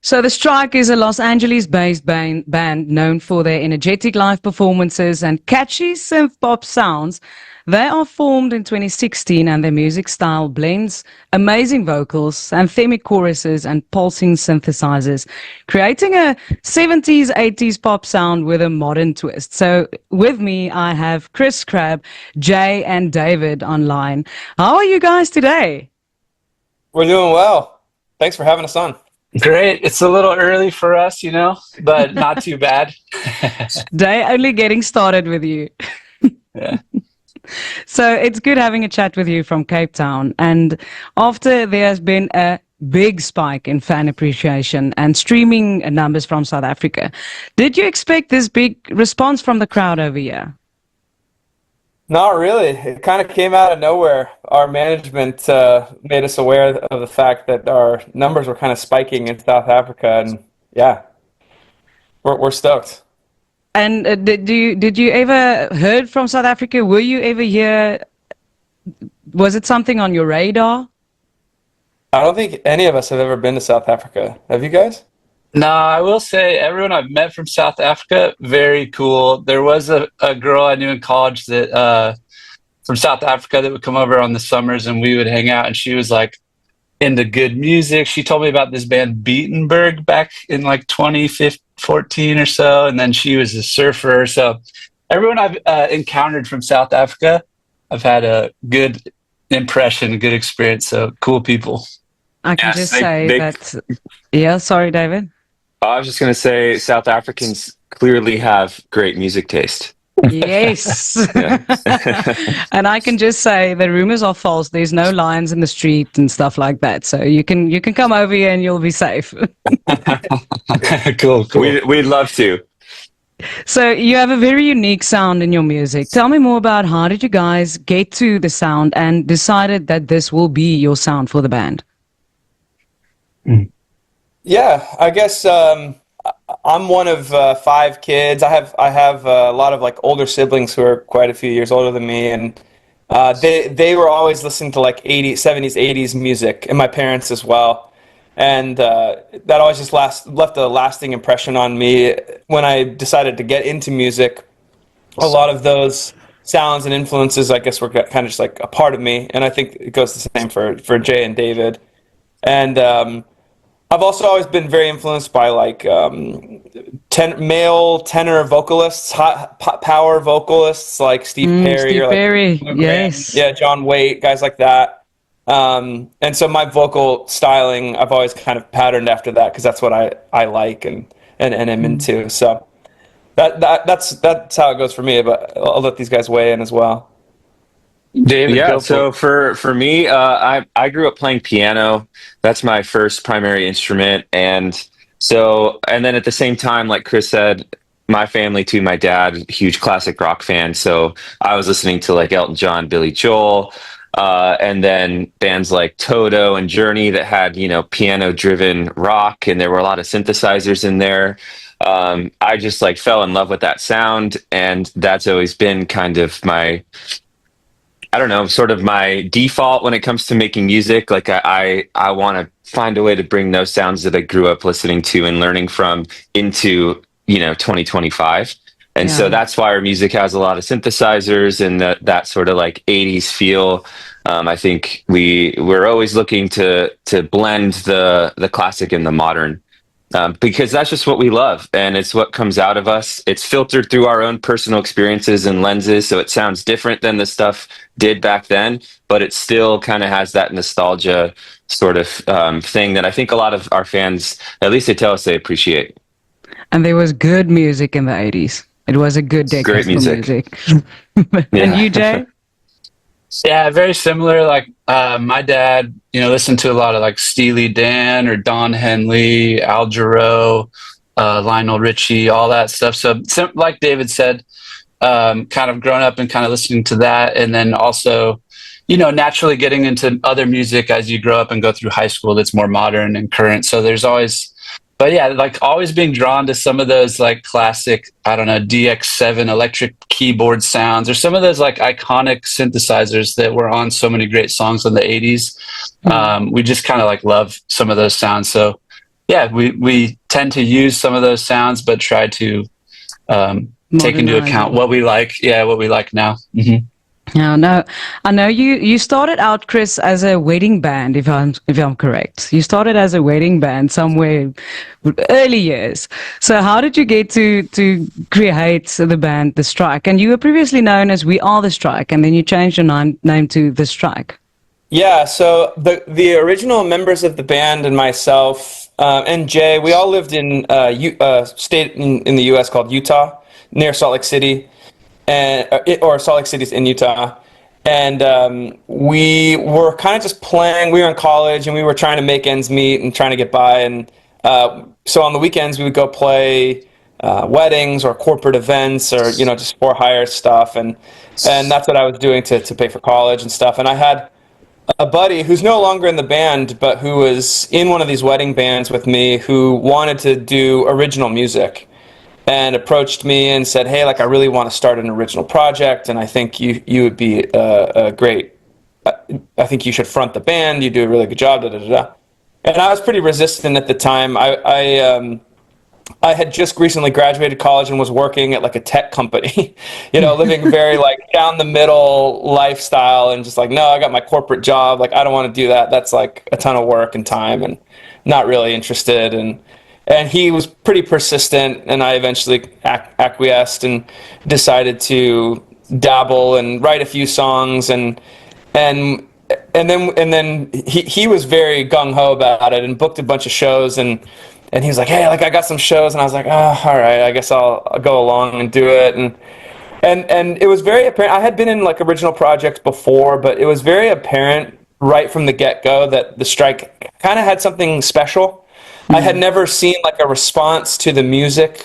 So The Strike is a Los Angeles-based band known for their energetic live performances and catchy synth-pop sounds. They are formed in 2016 and their music style blends amazing vocals, anthemic choruses and pulsing synthesizers, creating a 70s, 80s pop sound with a modern twist. So with me, I have Chris Crabb, Jay and David online. How are you guys today? We're doing well. Thanks for having us on. Great. It's a little early for us, but not too bad. Day only getting started with you. Yeah. So it's good having a chat with you from Cape Town. And after there has been a big spike in fan appreciation and streaming numbers from South Africa, did you expect this big response from the crowd over here? Not really. It kind of came out of nowhere. Our management made us aware of the fact that our numbers were kind of spiking in South Africa, and yeah, we're stoked. And did you ever heard from South Africa? Were you ever here? Was it something on your radar? I don't think any of us have ever been to South Africa. Have you guys? No, I will say everyone I've met from South Africa, very cool. There was a girl I knew in college that from South Africa that would come over on the summers and we would hang out, and she was like into good music. She told me about this band Beatenberg back in like 2014 or so, and then she was a surfer. So everyone I've encountered from South Africa, I've had a good impression, a good experience. So cool people. I can just say that. Yeah, sorry, David. I was just going to say South Africans clearly have great music taste. Yes. And I can just say the rumors are false. There's no lions in the street and stuff like that. So you can come over here and you'll be safe. Cool. We'd love to. So you have a very unique sound in your music. Tell me more about how did you guys get to the sound and decided that this will be your sound for the band? Yeah, I guess I'm one of 5 kids. I have a lot of like older siblings who are quite a few years older than me, and they were always listening to like 80s, 70s, 80s music, and my parents as well. And that always just left a lasting impression on me. When I decided to get into music, a lot of those sounds and influences, I guess, were kind of just like a part of me, and I think it goes the same for Jay and David. And I've also always been very influenced by like male tenor vocalists, power vocalists like Steve Perry. Steve or like Perry, yes. Yeah, John Waite, guys like that. And so my vocal styling, I've always kind of patterned after that because that's what I like and am into. So that's how it goes for me. But I'll let these guys weigh in as well. David, yeah, so for me, I grew up playing piano. That's my first primary instrument. And then at the same time, like Chris said, my family too, my dad, huge classic rock fan. So I was listening to like Elton John, Billy Joel, and then bands like Toto and Journey that had, piano driven rock, and there were a lot of synthesizers in there. I just like fell in love with that sound, and that's always been kind of my, I don't know, sort of my default when it comes to making music. Like I want to find a way to bring those sounds that I grew up listening to and learning from into, 2025. And so that's why our music has a lot of synthesizers and that sort of like 80s feel. I think we're always looking to blend the classic and the modern. Because that's just what we love, and it's what comes out of us. It's filtered through our own personal experiences and lenses, so it sounds different than the stuff did back then, but it still kind of has that nostalgia sort of thing that I think a lot of our fans, at least they tell us they appreciate. And there was good music in the 80s. It was a good decade Great music. for music. And you, Jay? Yeah, very similar. Like my dad, listened to a lot of like Steely Dan or Don Henley, Al Jarreau, Lionel Richie, all that stuff. So like David said, kind of grown up and kind of listening to that. And then also, naturally getting into other music as you grow up and go through high school that's more modern and current. So there's always, but yeah, like always being drawn to some of those like classic, I don't know, DX7 electric keyboard sounds, or some of those like iconic synthesizers that were on so many great songs in the 80s. We just kind of like love some of those sounds. So yeah, we tend to use some of those sounds, but try to take into account what we like. Yeah, what we like now. Mm-hmm. Yeah, no, I know you started out, Chris, as a wedding band, if I'm correct. You started as a wedding band somewhere early years. So how did you get to create the band The Strike? And you were previously known as We Are The Strike, and then you changed your name to The Strike. Yeah, so the original members of the band and myself and Jay, we all lived in a state in the U.S. called Utah, near Salt Lake City. Or Salt Lake City's in Utah, and we were kind of just playing. We were in college, and we were trying to make ends meet and trying to get by. And so on the weekends, we would go play weddings or corporate events, or just for hire stuff. And that's what I was doing to pay for college and stuff. And I had a buddy who's no longer in the band, but who was in one of these wedding bands with me, who wanted to do original music. And approached me and said, "Hey, like I really want to start an original project, and I think you would be a great. I think you should front the band. You do a really good job." Da, da, da, da. And I was pretty resistant at the time. I had just recently graduated college and was working at like a tech company, living very like down the middle lifestyle, and just like, no, I got my corporate job. Like I don't want to do that. That's like a ton of work and time, and not really interested. And he was pretty persistent, and I eventually acquiesced and decided to dabble and write a few songs, and then he was very gung ho about it and booked a bunch of shows, and he was like, "Hey, like I got some shows," and I was like, "Oh, all right, I guess I'll go along and do it." And it was very apparent. I had been in like original projects before, but it was very apparent right from the get-go that The Strike kind of had something special. I had never seen like a response to the music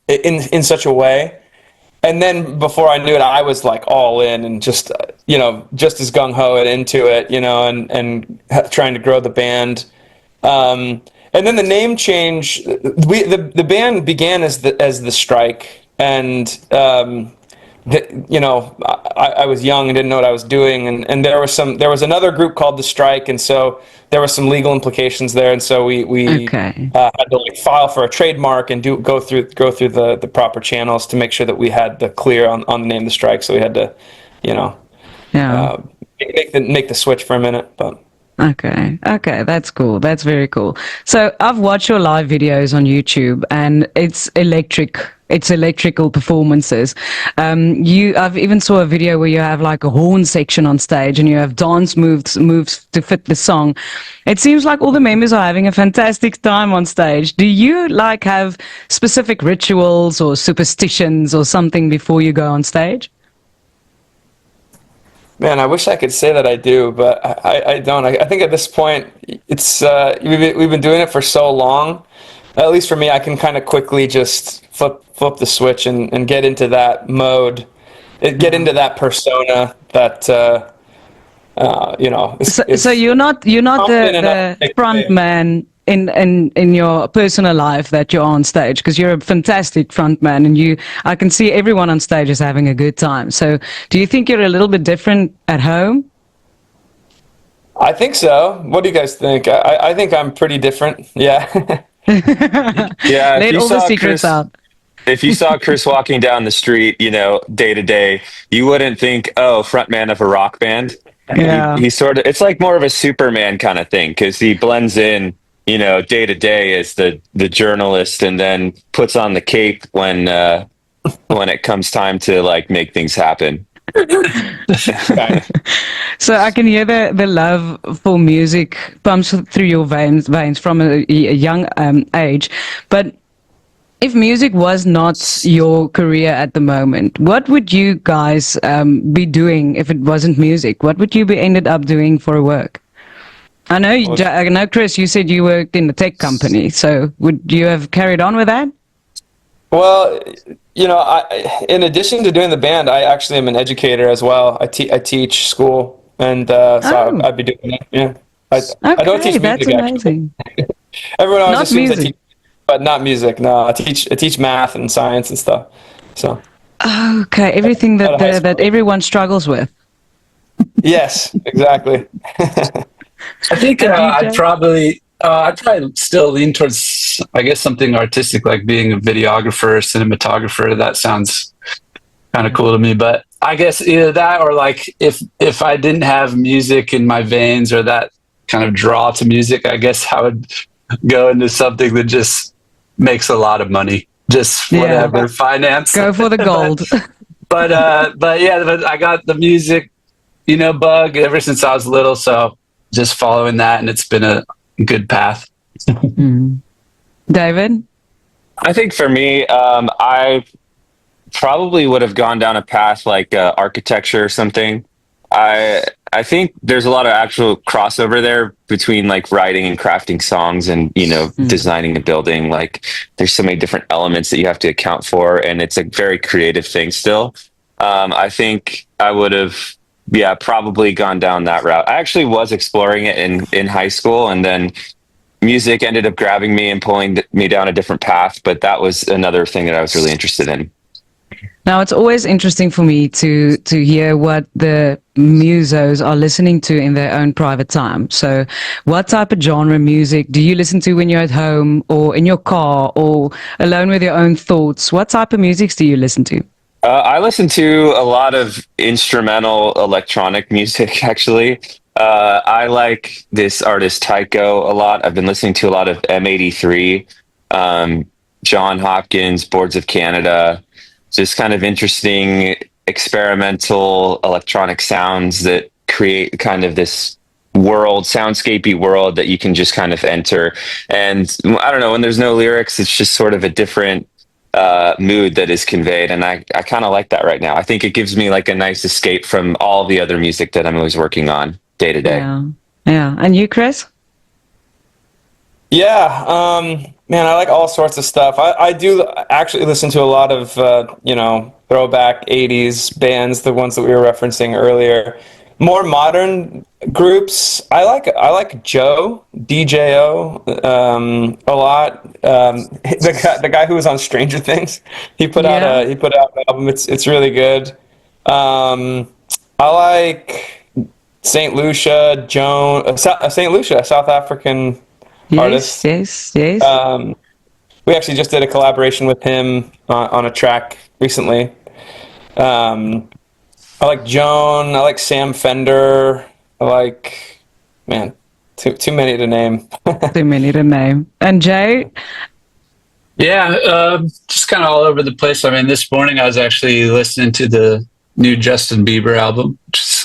in such a way, and then before I knew it, I was like all in and just just as gung ho and into it, and trying to grow the band. And then the name change. The band began as the Strike, and I was young and didn't know what I was doing, and there was another group called The Strike, and so there were some legal implications there, and so we had to like file for a trademark and go through the proper channels to make sure that we had the clear on the name The Strike. So we had to, make the switch for a minute, but. Okay, that's cool. That's very cool. So I've watched your live videos on YouTube, and it's electric. It's electrical performances. I've even saw a video where you have like a horn section on stage, and you have dance moves to fit the song. It seems like all the members are having a fantastic time on stage. Do you like have specific rituals or superstitions or something before you go on stage? Man, I wish I could say that I do, but I don't. I think at this point, it's we've been doing it for so long. At least for me, I can kind of quickly just flip the switch and get into that mode, get into that persona that So you're not the front man in your personal life that you're on stage, because you're a fantastic front man, and I can see everyone on stage is having a good time. So do you think you're a little bit different at home? I think so. What do you guys think? I think I'm pretty different. Yeah. Yeah. Let all the secrets out. If you saw Chris walking down the street, day to day, you wouldn't think, oh, frontman of a rock band. Yeah. He sort of, it's like more of a Superman kind of thing, because he blends in, day to day as the journalist, and then puts on the cape when it comes time to like make things happen. So I can hear the love for music pumps through your veins from a young age. But if music was not your career at the moment, what would you guys be doing if it wasn't music? What would you be ended up doing for work? I know, Chris, you said you worked in the tech company. So would you have carried on with that? Well, in addition to doing the band, I actually am an educator as well. I teach school, and so I'd be doing that. Yeah, I don't teach music. That's amazing. Everyone always assumes I teach, but not music. No, I teach math and science and stuff. So. Okay, everything that everyone struggles with. Yes, exactly. I think I'd probably I'd probably still lean towards, I guess, something artistic, like being a videographer, cinematographer. That sounds kind of cool to me. But I guess either that, or like if I didn't have music in my veins or that kind of draw to music, I guess I would go into something that just makes a lot of money. Just whatever, finance. Go for the gold. but I got the music, bug ever since I was little. So just following that, and it's been a good path. David? I think for me, I probably would have gone down a path like architecture or something. I think there's a lot of actual crossover there between like writing and crafting songs and, designing a building. Like there's so many different elements that you have to account for, and it's a very creative thing still. I think I would have, probably gone down that route. I actually was exploring it in high school, and then music ended up grabbing me and pulling me down a different path. But that was another thing that I was really interested in. Now, it's always interesting for me to hear what the musos are listening to in their own private time. So what type of genre music do you listen to when you're at home or in your car or alone with your own thoughts? What type of music do you listen to? I listen to a lot of instrumental electronic music, actually. I like this artist Tycho a lot. I've been listening to a lot of M83, John Hopkins, Boards of Canada, just kind of interesting experimental electronic sounds that create kind of this soundscapey world that you can just kind of enter. And I don't know, when there's no lyrics, it's just sort of a different mood that is conveyed. And I kind of like that right now. I think it gives me like a nice escape from all the other music that I'm always working on day to day. Yeah. And you, Chris? Yeah, man, I like all sorts of stuff. I do actually listen to a lot of, throwback 80s bands, the ones that we were referencing earlier. More modern groups, I like Joe, DJO, a lot. The guy who was on Stranger Things, he put out an album. It's really good. I like Saint Lucia, Saint Lucia, a South African artist. Yes. We actually just did a collaboration with him on a track recently. I like Joan. I like Sam Fender. I like, man, too many to name. Too many to name. And Jay? Yeah, just kind of all over the place. I mean, this morning I was actually listening to the new Justin Bieber album.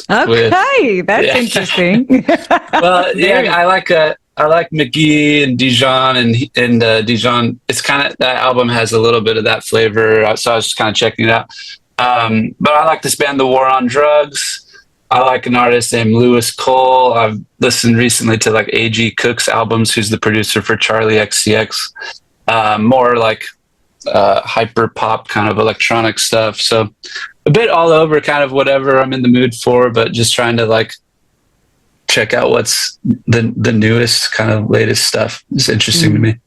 Okay, that's interesting. Well, yeah, I like McGee and Dijon and Dijon. It's kind of, that album has a little bit of that flavor, so I was just kind of checking it out. But I like this band, The War on Drugs. I like an artist named Lewis Cole. I've listened recently to like A.G. Cook's albums, who's the producer for Charlie XCX. More like hyper pop kind of electronic stuff. So a bit all over, kind of whatever I'm in the mood for, but just trying to like check out what's the newest kind of latest stuff. It's interesting to me.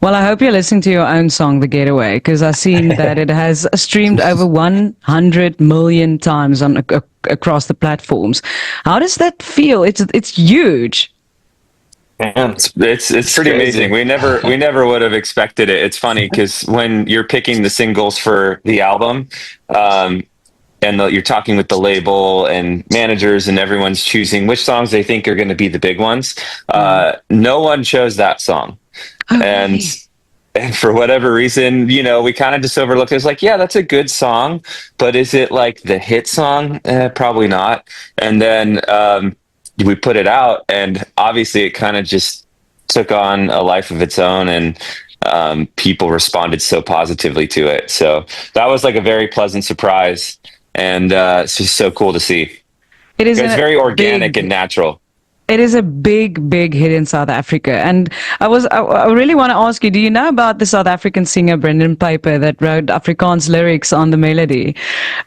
Well, I hope you're listening to your own song, The Getaway, because I've seen that it has streamed over 100 million times across the platforms. How does that feel? It's huge. Man, it's pretty amazing. We never would have expected it. It's funny because when you're picking the singles for the album, and you're talking with the label and managers, and everyone's choosing which songs they think are going to be the big ones. No one chose that song. And for whatever reason, we kind of just overlooked it. It's like, yeah, that's a good song, but is it like the hit song? Probably not. And then we put it out, and obviously it kind of just took on a life of its own, and people responded so positively to it. So that was like a very pleasant surprise, and it's just so cool to see. It's very organic and natural. It is a big, big hit in South Africa. And I really want to ask you, do you know about the South African singer Brendan Peyper that wrote Afrikaanse lyrics on the melody?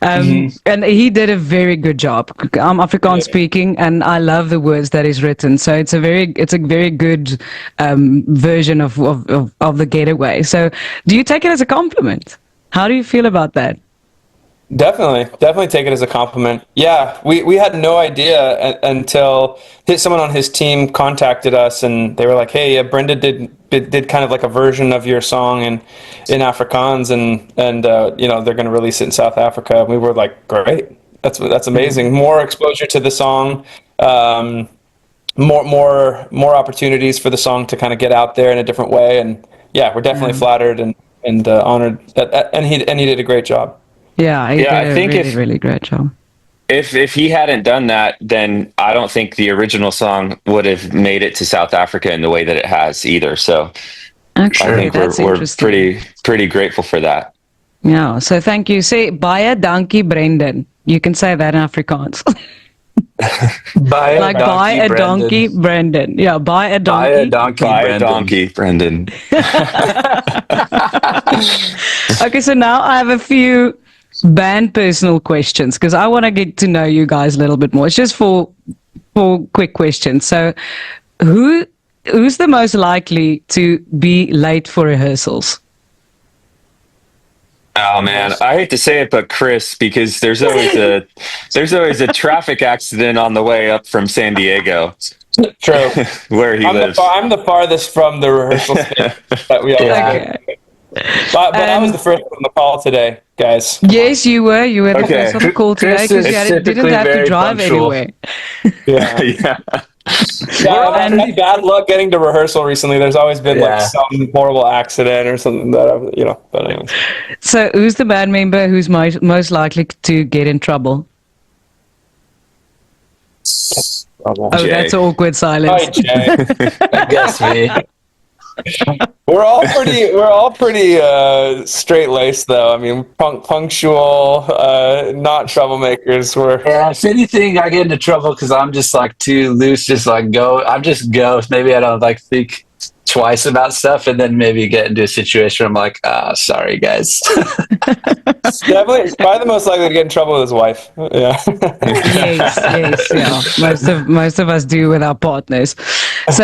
And he did a very good job. I'm Afrikaans speaking, and I love the words that he's written. So it's a very good version of The Getaway. So do you take it as a compliment? How do you feel about that? Definitely take it as a compliment. Yeah, we had no idea until someone on his team contacted us, and they were like, "Hey, Brenda did kind of like a version of your song in Afrikaans, and they're going to release it in South Africa." And we were like, "Great, that's amazing! More exposure to the song, more opportunities for the song to kind of get out there in a different way." And yeah, we're definitely flattered and honored, and he did a great job. Yeah, he did I think really great job. If he hadn't done that, then I don't think the original song would have made it to South Africa in the way that it has either. So Actually, I think that's we're interesting. pretty grateful for that. Yeah, so thank you. Say baie dankie Brendan. You can say that in Afrikaans. Like buy a donkey Brendan. Yeah, buy a donkey. Buy a donkey, Brendan. Okay, so now I have a few band personal questions because I want to get to know you guys a little bit more. It's just for quick questions. So who's the most likely to be late for rehearsals? Oh man, I hate to say it, but Chris, because there's always a traffic accident on the way up from San Diego. True. Where he lives. I'm the farthest from the rehearsal stage that we all Okay. But I was the first on the call today, guys. Yes, you were. You were the Okay. first on the call today Chris because is you didn't typically have to very drive punctual. anywhere. Yeah. Yeah. I've had pretty bad luck getting to rehearsal recently. There's always been like some horrible accident or something that but anyways. So who's the band member who's most likely to get in trouble? Oh, Jay. that's awkward silence. Hi, Jay. I guess me. We're all pretty straight laced though. I mean, punctual, not troublemakers. Yeah, if anything, I get into trouble because I'm just like too loose. Just like go. I'm just go. Maybe I don't like think twice about stuff, and then maybe get into a situation where I'm like, sorry guys. Definitely, probably the most likely to get in trouble with his wife. Yeah. Yes, yeah. Most of us do with our partners. So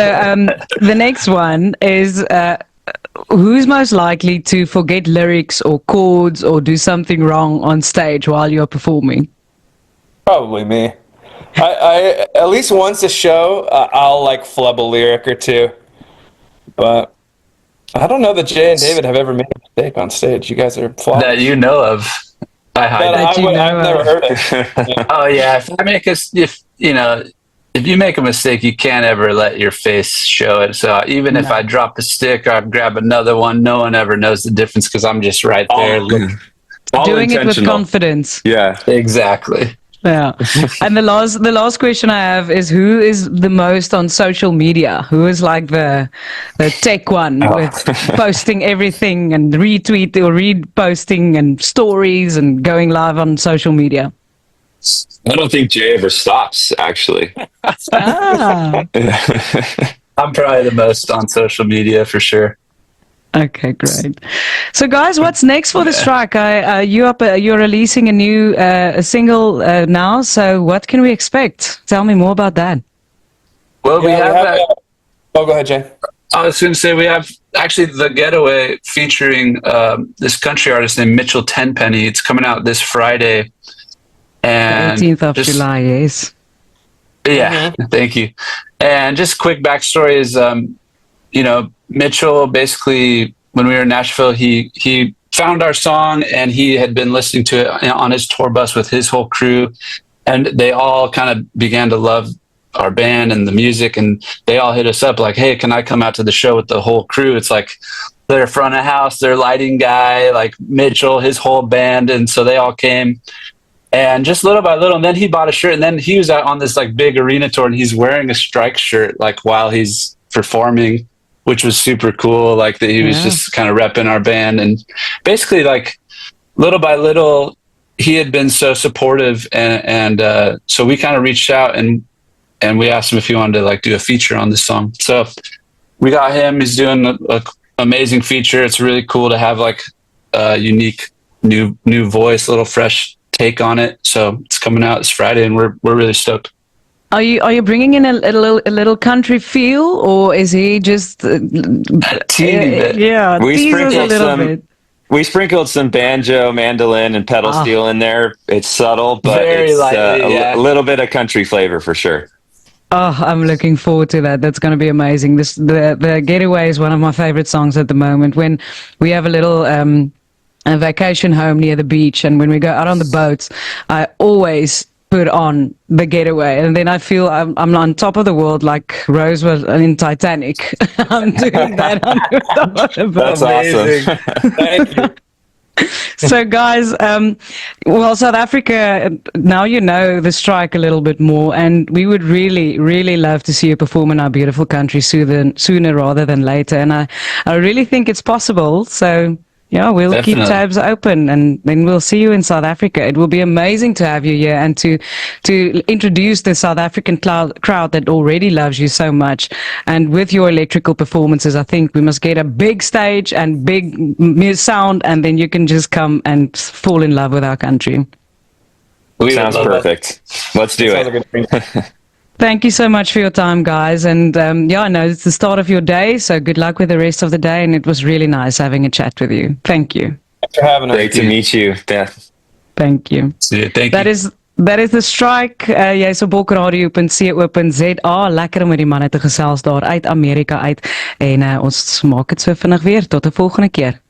the next one is who's most likely to forget lyrics or chords or do something wrong on stage while you're performing? Probably me. I at least once a show, I'll like flub a lyric or two, but I don't know that Jay and David have ever made a mistake on stage. You guys are flawless. That you know of. I hide That it. I've never heard it. Yeah. Oh yeah, if you make a mistake, you can't ever let your face show it. So even if I drop a stick or I grab another one, no one ever knows the difference because I'm just right there. All Doing it with intentional. confidence. Yeah. Exactly. Yeah. And the last question I have is who is the most on social media? Who is like the tech one with posting everything and retweet or reposting and stories and going live on social media? I don't think Jay ever stops, actually. Ah. I'm probably the most on social media for sure. Okay, great. So, guys, what's next for the strike? You're releasing a new a single now. So, what can we expect? Tell me more about that. Well, we have oh, go ahead, Jay. I was going to say we have actually the Getaway featuring this country artist named Mitchell Tenpenny. It's coming out this Friday. And 18th of July, yes. Yeah, thank you. And just quick backstory is, Mitchell basically, when we were in Nashville, he found our song and he had been listening to it on his tour bus with his whole crew. And they all kind of began to love our band and the music. And they all hit us up like, hey, can I come out to the show with the whole crew? It's like their front of house, their lighting guy, like Mitchell, his whole band. And so they all came. And just little by little, and then he bought a shirt, and then he was out on this like big arena tour, and he's wearing a Strike shirt like while he's performing, which was super cool. Like that he was just kind of repping our band, and basically like little by little, he had been so supportive, and so we kind of reached out and we asked him if he wanted to like do a feature on this song. So we got him. He's doing a amazing feature. It's really cool to have like a unique new voice, a little fresh take on it. So it's coming out this Friday, and we're really stoked. Are you bringing in a little country feel, or is he just Teeny bit. Yeah, We tease us a sprinkled little some- bit. We sprinkled some banjo, mandolin, and pedal steel in there. It's subtle, but Very it's lightly, a little bit of country flavor for sure. Oh, I'm looking forward to that. That's going to be amazing. The Getaway is one of my favorite songs at the moment. When we have a little a vacation home near the beach, and when we go out on the boats, I always put on the Getaway, and then I feel I'm on top of the world like Rose was in Titanic. I'm doing that on top of the boat. That's awesome. Thank you. So guys, well, South Africa, now you know the strike a little bit more, and we would really, really love to see you perform in our beautiful country sooner rather than later. And I really think it's possible. So yeah, we'll Definitely. keep tabs open, and then we'll see you in South Africa. It will be amazing to have you here and to introduce the South African crowd that already loves you so much. And with your electrical performances, I think we must get a big stage and big sound, and then you can just come and fall in love with our country. Sounds perfect. Let's do Sounds it. like a good thing. Thank you so much for your time, guys. And yeah, I know it's the start of your day, so good luck with the rest of the day. And it was really nice having a chat with you. Thank you. Thanks for having us. Great to meet you. Yeah. Thank you. See you. Thank That you. is the strike. Jy is op bolkradio.co.za. Lekker om met die manne te gesels daar uit Amerika uit. En ons maak dit so vinnig weer. Tot 'n volgende keer.